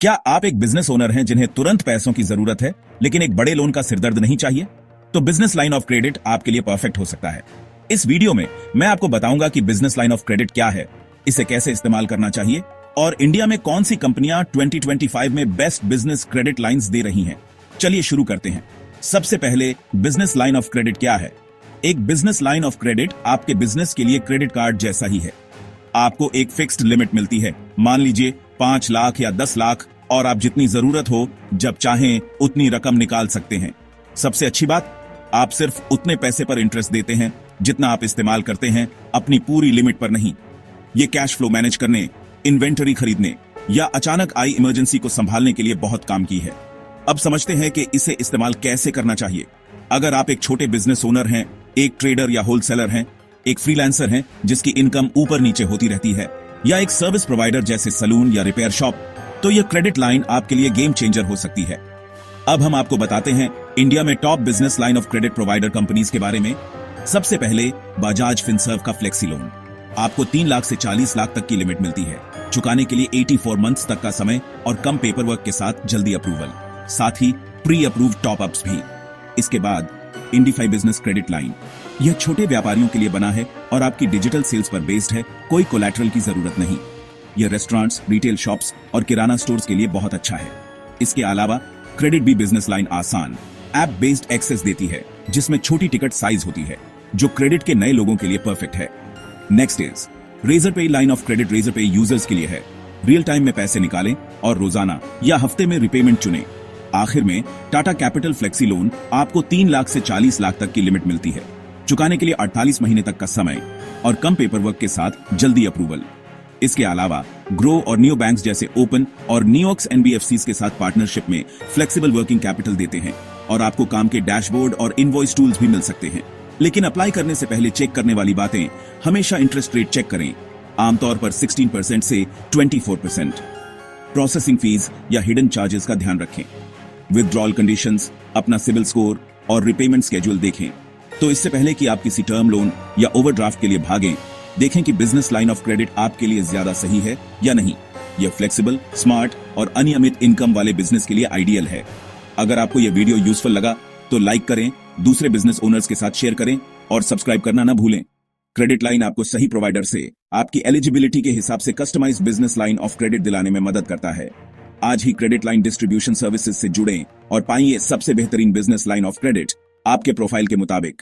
क्या आप एक बिजनेस ओनर हैं जिन्हें तुरंत पैसों की जरूरत है लेकिन एक बड़े लोन का सिरदर्द नहीं चाहिए? तो बिजनेस लाइन ऑफ क्रेडिट आपके लिए परफेक्ट हो सकता है। इस वीडियो में मैं आपको बताऊंगा कि बिजनेस लाइन ऑफ क्रेडिट क्या है, इसे कैसे इस्तेमाल करना चाहिए और इंडिया में कौन सी कंपनियां 2025 में बेस्ट बिजनेस क्रेडिट लाइंस दे रही हैं। चलिए शुरू करते हैं। सबसे पहले बिजनेस लाइन ऑफ क्रेडिट क्या है? एक बिजनेस लाइन ऑफ क्रेडिट आपके बिजनेस के लिए क्रेडिट कार्ड जैसा ही है। आपको एक फिक्स्ड लिमिट मिलती है, मान लीजिए 5 लाख या 10 लाख, और आप जितनी जरूरत हो जब चाहें उतनी रकम निकाल सकते हैं। सबसे अच्छी बात, आप सिर्फ उतने पैसे पर इंटरेस्ट देते हैं जितना आप इस्तेमाल करते हैं, अपनी पूरी लिमिट पर नहीं। ये कैश फ्लो मैनेज करने, इन्वेंटरी खरीदने या अचानक आई इमरजेंसी को संभालने के लिए बहुत काम की है। अब समझते हैं कि इसे इस्तेमाल कैसे करना चाहिए। अगर आप एक छोटे बिजनेस ओनर हैं, एक ट्रेडर या होलसेलर हैं, एक फ्रीलांसर हैं जिसकी इनकम ऊपर नीचे होती रहती है, या एक सर्विस प्रोवाइडर जैसे सलून या रिपेयर शॉप, तो यह क्रेडिट लाइन आपके लिए गेम चेंजर हो सकती है। अब हम आपको बताते हैं इंडिया में top business line of credit provider companies के बारे में। सबसे पहले बजाज फिनसर्व का फ्लेक्सी लोन। आपको 3 लाख से 40 लाख तक की लिमिट मिलती है, चुकाने के लिए 84 मंथ्स तक का समय और कम पेपर वर्क के साथ जल्दी अप्रूवल, साथ ही प्री अप्रूव्ड टॉप अप्स भी। इसके बाद इंडिफाई बिजनेस क्रेडिट लाइन। यह छोटे व्यापारियों के लिए बना है और आपकी डिजिटल सेल्स पर बेस्ड है, कोई कोलैटरल की जरूरत नहीं। यह रेस्टोरेंट्स, रिटेल शॉप्स और किराना स्टोर्स के लिए बहुत अच्छा है। इसके अलावा क्रेडिट बी बिजनेस लाइन आसान ऐप बेस्ड एक्सेस देती है, जिसमें छोटी टिकट साइज होती है, जो क्रेडिट के नए लोगों के लिए परफेक्ट है। नेक्स्ट इज रेजर पे लाइन ऑफ क्रेडिट। रेजर पे यूजर्स के लिए है, रियल टाइम में पैसे निकालें और रोजाना या हफ्ते में रिपेमेंट चुनें। आखिर में टाटा कैपिटल फ्लेक्सी लोन। आपको 3 लाख से 40 लाख तक की लिमिट मिलती है, चुकाने के लिए 48 महीने तक का समय और कम पेपर वर्क के साथ जल्दी अप्रूवल। इसके अलावा ग्रो और नियो बैंक्स जैसे ओपन और नियोक्स एनबीएफसीज के साथ पार्टनरशिप में फ्लेक्सिबल वर्किंग कैपिटल देते हैं और आपको काम के डैशबोर्ड और इनवॉइस टूल्स भी मिल सकते हैं। लेकिन अप्लाई करने से पहले चेक करने वाली बातें, हमेशा इंटरेस्ट रेट चेक करें, आमतौर पर 16% से 24%। प्रोसेसिंग फीस या हिडन चार्जेस का ध्यान रखें। विथड्रॉल कंडीशंस, अपना सिविल स्कोर और रिपेमेंट स्केड्यूल देखें। तो इससे पहले कि आप किसी टर्म लोन या ओवरड्राफ्ट के लिए भागें, देखें कि बिजनेस लाइन ऑफ क्रेडिट आपके लिए ज्यादा सही है या नहीं। यह फ्लेक्सिबल, स्मार्ट और अनियमित इनकम वाले बिजनेस के लिए आइडियल है। अगर आपको यह वीडियो यूजफुल लगा तो लाइक करें, दूसरे बिजनेस ओनर्स के साथ शेयर करें और सब्सक्राइब करना ना भूलें। क्रेडिट लाइन आपको सही प्रोवाइडर से आपकी एलिजिबिलिटी के हिसाब से customised business line of credit दिलाने में मदद करता है। आज ही क्रेडिट लाइन डिस्ट्रीब्यूशन सर्विसेज से जुड़ें और पाइए सबसे बेहतरीन बिजनेस लाइन ऑफ क्रेडिट आपके प्रोफाइल के मुताबिक।